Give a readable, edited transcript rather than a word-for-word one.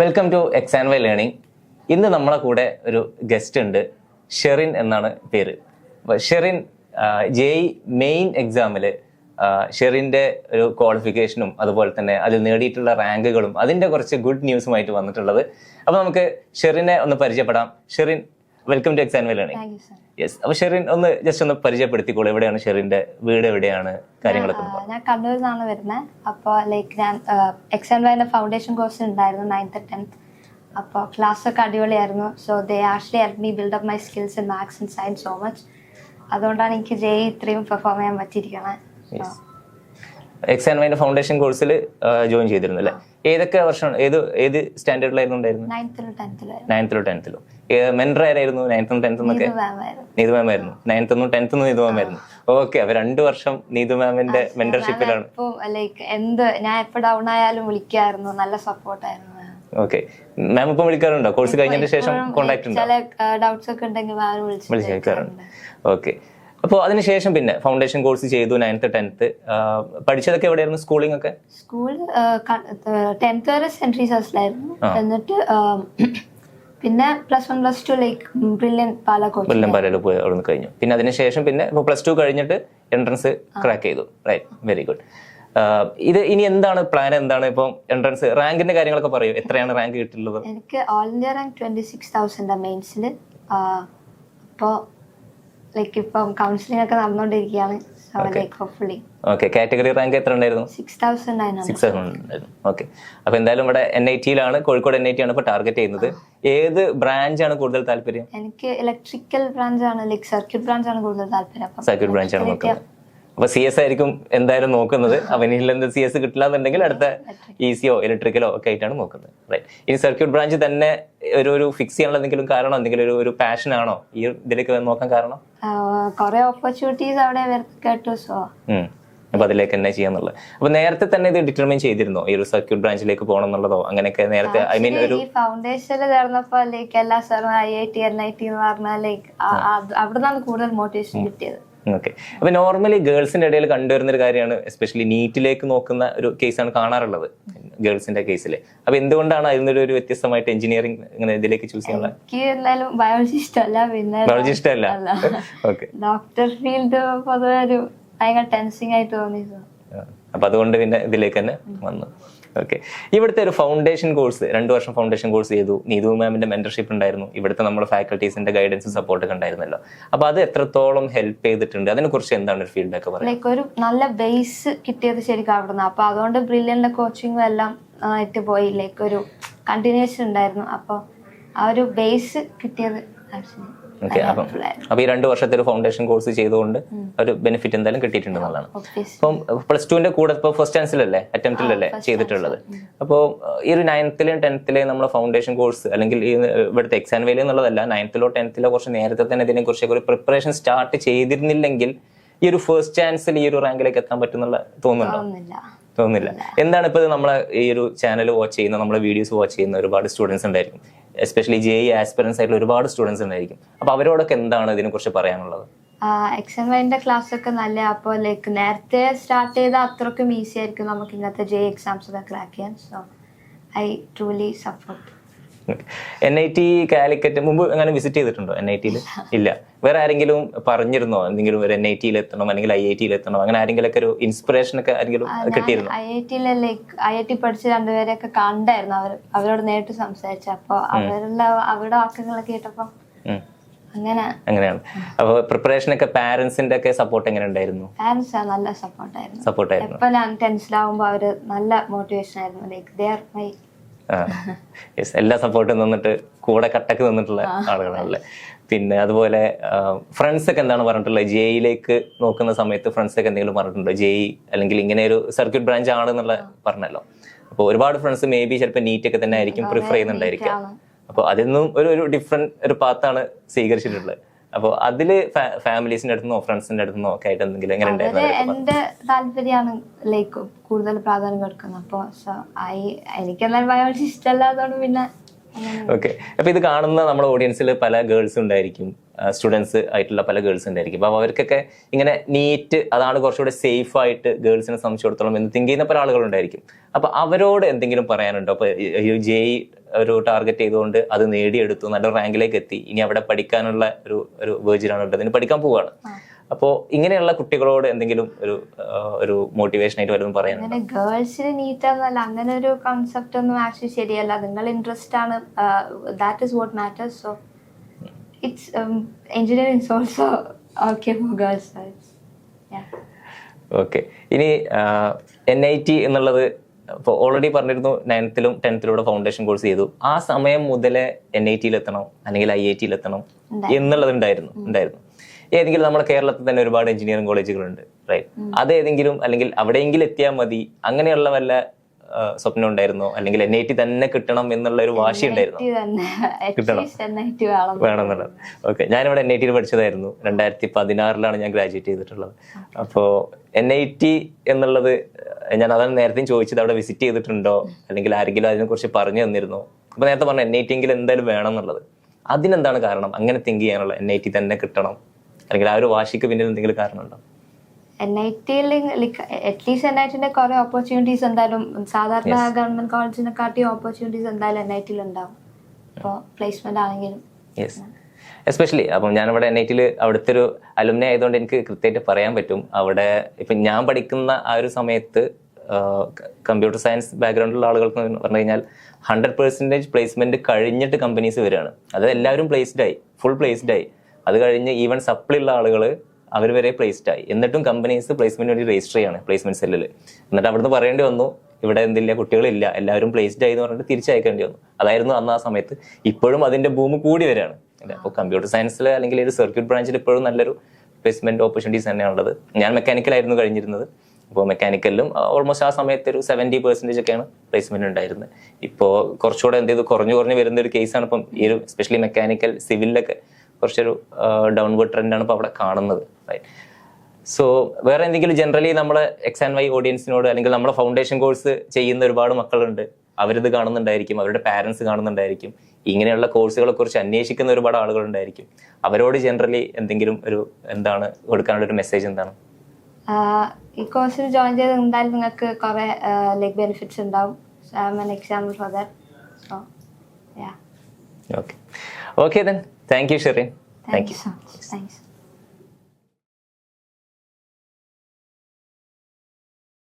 Welcome to X and Y learning. ഇന്ന് നമ്മളെ കൂടെ ഒരു ഗസ്റ്റ് ഉണ്ട്, ഷെറിൻ എന്നാണ് പേര്. അപ്പോൾ ഷെറിൻ ജെഇ മെയിൻ എക്സാമിൽ ഷെറിൻ്റെ ഒരു ക്വാളിഫിക്കേഷനും അതുപോലെ തന്നെ അതിൽ നേടിയിട്ടുള്ള റാങ്കുകളും അതിൻ്റെ കുറച്ച് ഗുഡ് ന്യൂസുമായിട്ട് വന്നിട്ടുള്ളത്. അപ്പോൾ നമുക്ക് ഷെറിനെ ഒന്ന് പരിചയപ്പെടാം. Sherin, welcome to X and Y learning. Yes. അപ്പോൾ ഷെറിൻ ഒന്ന് ജസ്റ്റ് ഒന്ന് പരിചയപ്പെടുത്തിക്കോളൂ. എവിടെയാണ് ഷെറിൻ്റെ വീട്, എവിടെയാണ് കാര്യങ്ങളൊക്കെ? ഞാൻ കണ്ണൂരിൽ നിന്നാണ് വരുന്നത്. അപ്പോൾ ഞാൻ എക്സ് ആൻഡ് വൈൻ്റെ ഫൗണ്ടേഷൻ കോഴ്സ് ഉണ്ടായിരുന്നു 9th 10th. അപ്പോൾ ക്ലാസ്സൊക്കെ അടിപൊളിയായിരുന്നു. So they actually help me build up my skills in maths and science so much. അതുകൊണ്ടാണ് എനിക്ക് ജെഇ ഇത്രയും പെർഫോം ചെയ്യാൻ പറ്റിയിരിക്കുന്നത്. എക്സ് ആൻഡ് വൈൻ്റെ ഫൗണ്ടേഷൻ കോഴ്സിൽ ജോയിൻ ചെയ്തിരുന്നു അല്ലേ? ഏതൊക്കെ വർഷമാണ്, ഏത് സ്റ്റാൻഡേർഡിലായിരുന്നു ഉണ്ടായിരുന്നു? 9th 10th. മെൻറ്റർ ആരായിരുന്നു 9th 10th? നീതു മാം ആയിരുന്നു. 9th 10th നീതു മാം ആയിരുന്നു. ഓക്കെ. അപ്പൊ 2 വർഷം നീതു മാമിന്റെ മെന്റർഷിപ്പിലാണ്. ഞാൻ എപ്പോ ഡൗൺ ആയാലും വിളിക്കായിരുന്നു, നല്ല സപ്പോർട്ടായിരുന്നു. ഓക്കെ. മാം ഇപ്പം വിളിക്കാറുണ്ടോ? കോഴ്സ് കഴിഞ്ഞതിന് ശേഷം കോൺടാക്ട് ഉണ്ടോ? ചില ഡൗട്ട്സ് ഒക്കെ ഉണ്ടെങ്കിൽ വിളിക്കാറുണ്ട്. ഓക്കെ. അപ്പോൾ അതിനുശേഷം പിന്നെ ഫൗണ്ടേഷൻ കോഴ്സ് ചെയ്തു 9th 10th. പഠിച്ചതൊക്കെ എവിടെയായിരുന്നു സ്കൂളിംഗ് ഒക്കെ? സ്കൂൾ 10th വരെ സെന്റ് ട്രീസസിലായിരുന്നു. എന്നിട്ട് പിന്നെ +1 +2 ബ്രില്യൻ പാലയിൽ പോയി അവിടെ നിന്ന് കഴിഞ്ഞു. പിന്നെ അതിനുശേഷം പിന്നെ ഇപ്പോൾ +2 കഴിഞ്ഞിട്ട് എൻട്രൻസ് ക്രാക്ക് ചെയ്തു. Right, very good. ഇത് ഇനി എന്താണ് പ്ലാൻ? എന്താണ് ഇപ്പം എൻട്രൻസ് റാങ്കിന്റെ കാര്യങ്ങളൊക്കെ പറയൂ. എത്രയാണ് റാങ്ക് കിട്ടുള്ളത്? എനിക്ക് ഓൾ ഇന്ത്യ റാങ്ക് 26,000 മെയിൻസിൽ. അപ്പോൾ ഇപ്പം കൗൺസിലിംഗ് ഒക്കെ നടന്നുകൊണ്ടിരിക്കുകയാണ്. ഓക്കെ. കാറ്റഗറി റാങ്ക് എത്ര ഉണ്ടായിരുന്നു? 6,900. ഓക്കെ. അപ്പൊ എന്തായാലും ഇവിടെ NIT-ലാണ്, കോഴിക്കോട് NIT ആണ് ഇപ്പൊ ടാർഗറ്റ് ചെയ്യുന്നത്. ഏത് ബ്രാഞ്ച് ആണ് കൂടുതൽ താല്പര്യം? എനിക്ക് ഇലക്ട്രിക്കൽ ബ്രാഞ്ച് ആണ്, സർക്യൂട്ട് ബ്രാഞ്ച് ആണ് കൂടുതൽ താല്പര്യം. സർക്യൂട്ട് ബ്രാഞ്ച് ആണ് നോക്കുന്നത്. അപ്പൊ CS ആയിരിക്കും എന്തായാലും നോക്കുന്നത്. അവനിൽ എന്ത് CS കിട്ടില്ല എന്നുണ്ടെങ്കിൽ അടുത്ത ECO ഇലക്ട്രിക്കലോ ഒക്കെ ആയിട്ടാണ് നോക്കുന്നത്. റൈറ്റ്. ഇനി സർക്യൂട്ട് ബ്രാഞ്ച് തന്നെ ഒരു ഫിക്സ് ചെയ്യാനുള്ള എന്തെങ്കിലും കാരണം, എന്തെങ്കിലും ഒരു പാഷൻ ആണോ ഈ ഇതിലേക്ക് നോക്കാൻ കാരണം? കുറെ ഓപ്പർച്യൂണിറ്റീസ് അവിടെ കേട്ടു. സോ അപ്പൊ അതിലേക്ക് തന്നെ ചെയ്യാന്നുള്ളത്. അപ്പൊ നേരത്തെ തന്നെ ഇത് ഡിറ്റർമിൻ ചെയ്തിരുന്നോ ഈ ഒരു സർക്യൂട്ട് ബ്രാഞ്ചിലേക്ക് പോകണം എന്നുള്ളതോ? അങ്ങനെയൊക്കെ നേരത്തെ ഒരു ഫൗണ്ടേഷനിൽ ചേർന്നപ്പോ എല്ലാ സാറും IIT NIT എന്ന് പറഞ്ഞാൽ അവിടെ നിന്നാണ് കൂടുതൽ മോട്ടിവേഷൻ കിട്ടിയത്. ഓക്കെ. അപ്പൊ നോർമലി ഗേൾസിന്റെ ഇടയിൽ കണ്ടുവരുന്ന ഒരു കാര്യമാണ്, എസ്പെഷ്യലി നീറ്റിലേക്ക് നോക്കുന്ന ഒരു കേസാണ് കാണാറുള്ളത് ഗേൾസിന്റെ കേസിൽ. അപ്പൊ എന്തുകൊണ്ടാണ് അതിനൊരു വ്യത്യസ്തമായിട്ട് എഞ്ചിനീയറിംഗ് ഇങ്ങനെ ഇതിലേക്ക് ചൂസ് ചെയ്യാനുള്ളത്? എനിക്ക് എന്തായാലും ബയോളജി ഇഷ്ടമല്ല. പിന്നെ ബയോളജി ഇഷ്ടമല്ല. ഓക്കെ. ഡോക്ടർ ഫീൽഡ് പൊതുവെ ഒരു ഭയങ്കര ടെൻസിങ് ആയിട്ട് തോന്നി. അപ്പൊ അതുകൊണ്ട് പിന്നെ ഇതിലേക്ക് തന്നെ വന്നു. ഓക്കെ. ഇവിടുത്തെ ഒരു ഫൗണ്ടേഷൻ കോഴ്സ് 2 വർഷം ഫൗണ്ടേഷൻ കോഴ്സ് ചെയ്തു. നീതു മാമിന്റെ മെന്റർഷിപ്പ് ഉണ്ടായിരുന്നു. ഇവിടുത്തെ നമ്മുടെ ഫാക്കൽറ്റീസിന്റെ ഗൈഡൻസും സപ്പോർട്ടൊക്കെ ഉണ്ടായിരുന്നല്ലോ. അപ്പൊ അത് എത്രത്തോളം ഹെൽപ്പ് ചെയ്തിട്ടുണ്ട്? അതിനെ കുറിച്ച് എന്താണ് ഒരു ഫീഡ്ബാക്ക് പറയുന്നത്? ഒരു നല്ല ബേസ് കിട്ടിയത് ശരിക്കും അവിടുന്ന്. അപ്പൊ അതുകൊണ്ട് ബ്രില്യന്റെ കോച്ചിങ്ങും എല്ലാം ആയിട്ട് പോയി. ഒരു കണ്ടിന്യൂഷൻ ഉണ്ടായിരുന്നു. അപ്പൊ ആ ഒരു ബേസ് കിട്ടിയത് ഓക്കെ. അപ്പൊ ഈ 2 വർഷത്തെ ഒരു ഫൗണ്ടേഷൻ കോഴ്സ് ചെയ്തുകൊണ്ട് ഒരു ബെനിഫിറ്റ് എന്തായാലും കിട്ടിയിട്ടുണ്ടെന്നുള്ളതാണ്. അപ്പം +2ന്റെ കൂടെ ഇപ്പൊ ഫസ്റ്റ് ചാൻസിലല്ലേ, അറ്റംപ്റ്റിലല്ലേ ചെയ്തിട്ടുള്ളത്? അപ്പോൾ ഈ ഒരു 9th 10th നമ്മൾ ഫൗണ്ടേഷൻ കോഴ്സ് അല്ലെങ്കിൽ ഇവിടുത്തെ എക്സാം വേല എന്നുള്ളതല്ല, 9th 10th കുറച്ച് നേരത്തെ തന്നെ ഇതിനെ കുറിച്ചൊക്കെ ഒരു പ്രിപ്പറേഷൻ സ്റ്റാർട്ട് ചെയ്തിരുന്നില്ലെങ്കിൽ ഈ ഒരു ഫസ്റ്റ് ചാൻസിൽ ഈ ഒരു റാങ്കിലേക്ക് എത്താൻ പറ്റുന്നുള്ള തോന്നുന്നില്ല. എന്താണ് ഇപ്പൊ നമ്മളെ ഈ ഒരു ചാനൽ വാച്ച് ചെയ്യുന്ന, നമ്മളെ വീഡിയോസ് വാച്ച് ചെയ്യുന്ന ഒരുപാട് സ്റ്റുഡൻസ് ഉണ്ടായിരിക്കും, എസ്പെഷ്യലി ജെഇ ആസ്പിറൻസ് ആയിട്ടുള്ള ഒരുപാട് സ്റ്റുഡൻസ് ഉണ്ടായിരിക്കും. അപ്പൊ അവരോടൊക്കെ എന്താണ് ഇതിനെ കുറിച്ച് പറയാനുള്ളത്? എക്സാം വൈൻ്റെ ക്ലാസ് ഒക്കെ നല്ല. അപ്പോൾ നേരത്തെ സ്റ്റാർട്ട് ചെയ്താൽ അത്രക്കും ഈസി ആയിരിക്കും നമുക്ക് ഇന്നത്തെ ജെഇ എക്സാംസ് ഒക്കെ ക്രാക്ക് ചെയ്യാൻ. So I truly support. NIT Calicut മുമ്പ് അങ്ങനെ വിസിറ്റ് ചെയ്തിട്ടുണ്ടോ? NIT-യിൽ ഇല്ല. വേറെ ആരെങ്കിലും പറഞ്ഞിരുന്നോ എന്തെങ്കിലും ഒരു NIT-യിൽ എത്തണം അല്ലെങ്കിൽ IIT-യിൽ എത്തണം, അങ്ങനെ ആരെങ്കിലും ഒക്കെ ഒരു ഇൻസ്പിറേഷൻ ഒക്കെ ആരെങ്കിലും കിട്ടിയിരുന്നു? IIT പഠിച്ച 2 പേരെയൊക്കെ കണ്ടായിരുന്നു. അവരോട് നേരിട്ട് സംസാരിച്ചു. അപ്പൊ അവരുടെ വാക്കുകളൊക്കെ കേട്ടപ്പോ അങ്ങനെയാണ്. അപ്പൊ പ്രിപ്പറേഷൻ ഒക്കെ പാരന്റ്സിന്റെ ഒക്കെ സപ്പോർട്ട് എങ്ങനെ ഉണ്ടായിരുന്നു? പാരന്റ്സ് നല്ല സപ്പോർട്ടായിരുന്നു. ഇപ്പൊ ഞാൻ ടെൻഷനാവുമ്പോ അവര് നല്ല മോട്ടിവേഷൻ ആയിരുന്നു. എല്ലാ സപ്പോർട്ടും നിന്നിട്ട് കൂടെ കട്ടക്ക് നിന്നിട്ടുള്ള ആളുകളാണല്ലേ. പിന്നെ അതുപോലെ ഫ്രണ്ട്സ് ഒക്കെ എന്താണ് പറഞ്ഞിട്ടുള്ളത്? ജെഇയിലേക്ക് നോക്കുന്ന സമയത്ത് ഫ്രണ്ട്സ് ഒക്കെ എന്തെങ്കിലും പറഞ്ഞിട്ടുണ്ടോ? ജെഇ അല്ലെങ്കിൽ ഇങ്ങനെ ഒരു സർക്യൂട്ട് ബ്രാഞ്ച് ആണെന്നുള്ള പറഞ്ഞല്ലോ. അപ്പോൾ ഒരുപാട് ഫ്രണ്ട്സ് മേ ബി ചിലപ്പോൾ നീറ്റ് ഒക്കെ തന്നെ ആയിരിക്കും പ്രിഫർ ചെയ്യുന്നുണ്ടായിരിക്കാം. അപ്പോൾ അതിൽ നിന്നും ഒരു ഡിഫറെന്റ് ഒരു പാത്താണ് സ്വീകരിച്ചിട്ടുള്ളത്. അപ്പോൾ അതില് ഫാമിലീസിന്റെ അടുത്തുനിന്നോ ഫ്രണ്ട്സിന്റെ അടുത്തുനിന്നോ ഒക്കെ ആയിട്ട് എന്തെങ്കിലും എങ്ങനെ ഉണ്ടായിരുന്നു? എന്റെ താല്പര്യമാണ് കൂടുതൽ പ്രാധാന്യം കൊടുക്കുന്നത്. അപ്പോൾ എനിക്കെന്തായാലും ബയോളജി ഇഷ്ടമല്ലാത്തതുകൊണ്ട് പിന്നെ ഓക്കെ. അപ്പൊ ഇത് കാണുന്ന നമ്മുടെ ഓഡിയൻസിൽ പല ഗേൾസ് ഉണ്ടായിരിക്കും, സ്റ്റുഡൻസ് ആയിട്ടുള്ള പല ഗേൾസ് ഉണ്ടായിരിക്കും. അപ്പൊ അവർക്കൊക്കെ ഇങ്ങനെ നീറ്റ് അതാണ് കുറച്ചുകൂടെ സേഫ് ആയിട്ട് ഗേൾസിനെ സംബന്ധിച്ചിടത്തോളം എന്ന് തിങ്ക് ചെയ്യുന്ന പല ആളുകളുണ്ടായിരിക്കും. അപ്പൊ അവരോട് എന്തെങ്കിലും പറയാനുണ്ടോ? അപ്പൊ ജെഇ ഒരു ടാർഗറ്റ് ചെയ്തുകൊണ്ട് അത് നേടിയെടുത്തു, നല്ല റാങ്കിലേക്ക് എത്തി, ഇനി അവിടെ പഠിക്കാനുള്ള ഒരു വേർജിനാണ് ഉള്ളത്, ഇനി പഠിക്കാൻ പോവാണ്. അപ്പോൾ ഇങ്ങനെയുള്ള കുട്ടികളോട് എന്തെങ്കിലും ഒരു മോട്ടിവേഷൻ ആയിട്ട് വല്ലതും പറയാനുണ്ടോ? അങ്ങനെ ഗേൾസിന് നീറ്റാന്നല്ല, അങ്ങനെ ഒരു കോൺസെപ്റ്റ് ഒന്നും ആക്ച്വലി ശരിയല്ല. നിങ്ങൾ ഇൻട്രസ്റ്റ് ആണ്, that is what matters. So it's engineering is also okay for girls. Okay. ഇനി NIT എന്നുള്ളത് ഇപ്പോൾ ഓൾറെഡി പറഞ്ഞിരുന്നു, 9th-ലും 10th-ലൂടെ ഫൗണ്ടേഷൻ കോഴ്സ് ചെയ്തു. ആ സമയം മുതലേ NIT-ൽ എത്തണം അല്ലെങ്കിൽ IIT-ൽ എത്തണം എന്നുള്ളത് ഉണ്ടായിരുന്നു. ഏതെങ്കിലും നമ്മുടെ കേരളത്തിൽ തന്നെ ഒരുപാട് എഞ്ചിനീയറിംഗ് കോളേജുകളുണ്ട്, റൈറ്റ്? അതേതെങ്കിലും അല്ലെങ്കിൽ അവിടെയെങ്കിലും എത്തിയാൽ മതി അങ്ങനെയുള്ള വല്ല സ്വപ്നം ഉണ്ടായിരുന്നോ? അല്ലെങ്കിൽ NIT തന്നെ കിട്ടണം എന്നുള്ള ഒരു വാശി ഉണ്ടായിരുന്നോ? കിട്ടണം വേണമെന്നുള്ളത്. ഓക്കെ. ഞാനിവിടെ NIT-ൽ പഠിച്ചതായിരുന്നു. 2016-ലാണ് ഞാൻ ഗ്രാജുവേറ്റ് ചെയ്തിട്ടുള്ളത്. അപ്പോൾ NIT എന്നുള്ളത് ഞാൻ അതാണ് നേരത്തെ ചോദിച്ചത്, അവിടെ വിസിറ്റ് ചെയ്തിട്ടുണ്ടോ അല്ലെങ്കിൽ ആരെങ്കിലും അതിനെക്കുറിച്ച് പറഞ്ഞു തന്നിരുന്നോ? അപ്പൊ നേരത്തെ പറഞ്ഞു NIT എങ്കിലും എന്തായാലും വേണം എന്നുള്ളത്. അതിനെന്താണ് കാരണം അങ്ങനെ തിങ്ക് ചെയ്യാനുള്ള? NIT തന്നെ കിട്ടണം അല്ലെങ്കിൽ ആ ഒരു വാശിക്ക് പിന്നിൽ എന്തെങ്കിലും കാരണമുണ്ടോ? NIT-ൽ അറ്റ്ലീസ്റ്റ് NIT-ന്റെ കുറെ ഓപ്പർച്യൂണിറ്റീസ് എന്തായാലും സാധാരണ ഗവൺമെന്റ് കോളേജിനെക്കാട്ടി ഓപ്പർച്യൂണിറ്റീസ് എന്തായാലും NIT-ൽ ഉണ്ടാവും. ഇപ്പോൾ പ്ലേസ്മെന്റ് ആണെങ്കിലും. എസ്പെഷ്യലി അപ്പം ഞാനിവിടെ NIT-ൽ അവിടുത്തെ ഒരു അലുമിനി ആയതുകൊണ്ട് എനിക്ക് കൃത്യമായിട്ട് പറയാൻ പറ്റും. അവിടെ ഇപ്പം ഞാൻ പഠിക്കുന്ന ആ ഒരു സമയത്ത് കമ്പ്യൂട്ടർ സയൻസ് ബാക്ക്ഗ്രൗണ്ടിലുള്ള ആളുകൾക്ക് പറഞ്ഞു കഴിഞ്ഞാൽ 100% പ്ലേസ്മെന്റ് കഴിഞ്ഞിട്ട് കമ്പനീസ് വരികയാണ്. അത് എല്ലാവരും ഫുൾ പ്ലേസ്ഡ് ആയി. അത് കഴിഞ്ഞ് ഈവൻ സപ്ലി ഉള്ള ആളുകൾ അവർ വരെ പ്ലേസ്ഡ് ആയി. എന്നിട്ടും കമ്പനീസ് പ്ലേസ്മെന്റ് വേണ്ടി രജിസ്റ്റർ ചെയ്യാണ് പ്ലേസ്മെന്റ് സെല്ലിൽ. എന്നിട്ട് അവിടുന്ന് പറയേണ്ടി വന്നു, ഇവിടെ എന്തില്ല, കുട്ടികളില്ല, എല്ലാവരും പ്ലേസ്ഡ് ആയി എന്ന് പറഞ്ഞിട്ട് തിരിച്ചയക്കേണ്ടി വന്നു. അതായിരുന്നു അന്ന് ആ സമയത്ത്. ഇപ്പോഴും അതിന്റെ ഭൂമി കൂടി വരികയാണ്. അപ്പോൾ കമ്പ്യൂട്ടർ സയൻസിൽ അല്ലെങ്കിൽ ഒരു സർക്യൂട്ട് ബ്രാഞ്ചിൽ ഇപ്പോഴും നല്ലൊരു പ്ലേസ്മെന്റ് ഓപ്പർച്യൂണിറ്റീസ് തന്നെയാണുള്ളത്. ഞാൻ മെക്കാനിക്കലായിരുന്നു കഴിഞ്ഞിരുന്നത്. അപ്പോൾ മെക്കാനിക്കലിലും ഓൾമോസ്റ്റ് ആ സമയത്ത് ഒരു 70% ഒക്കെയാണ് പ്ലേസ്മെന്റ് ഉണ്ടായിരുന്നത്. ഇപ്പോൾ കുറച്ചുകൂടെ എന്ത് ചെയ്തു കുറഞ്ഞു വരുന്ന ഒരു കേസാണ് ഇപ്പം ഈ ഒരു എസ്പെഷ്യലി മെക്കാനിക്കൽ സിവിലിലൊക്കെ കുറച്ചൊരു ഡൗൺവേർഡ് ട്രെൻഡാണ് ഇപ്പോൾ അവിടെ കാണുന്നത്. റൈറ്റ്. സോ വേറെ എന്തെങ്കിലും ജനറലി നമ്മളെ XY ഓഡിയൻസിനോട് അല്ലെങ്കിൽ നമ്മുടെ ഫൗണ്ടേഷൻ കോഴ്സ് ചെയ്യുന്ന ഒരുപാട് മക്കളുണ്ട്, അവരിത് കാണുന്നുണ്ടായിരിക്കും, അവരുടെ പാരൻസ് കാണുന്നുണ്ടായിരിക്കും, ഇങ്ങനെയുള്ള കോഴ്സുകളെ കുറിച്ച് അന്വേഷിക്കുന്ന ഒരുപാട് ആളുകളുണ്ടായിരിക്കും. അവരോട് ജനറലി എന്തെങ്കിലും എന്താണ് കൊടുക്കാനുള്ള ഒരു മെസ്സേജ് എന്താണ്? ഈ കോഴ്സിൽ ജോയിൻ ചെയ്ത് എന്തായാലും നിങ്ങൾക്ക് കുറെ ബെനിഫിറ്റ്സ് ഉണ്ടാവും. Example for that. So yeah. Okay. Okay then. Thank you, Shireen. Thank you so much. Thanks.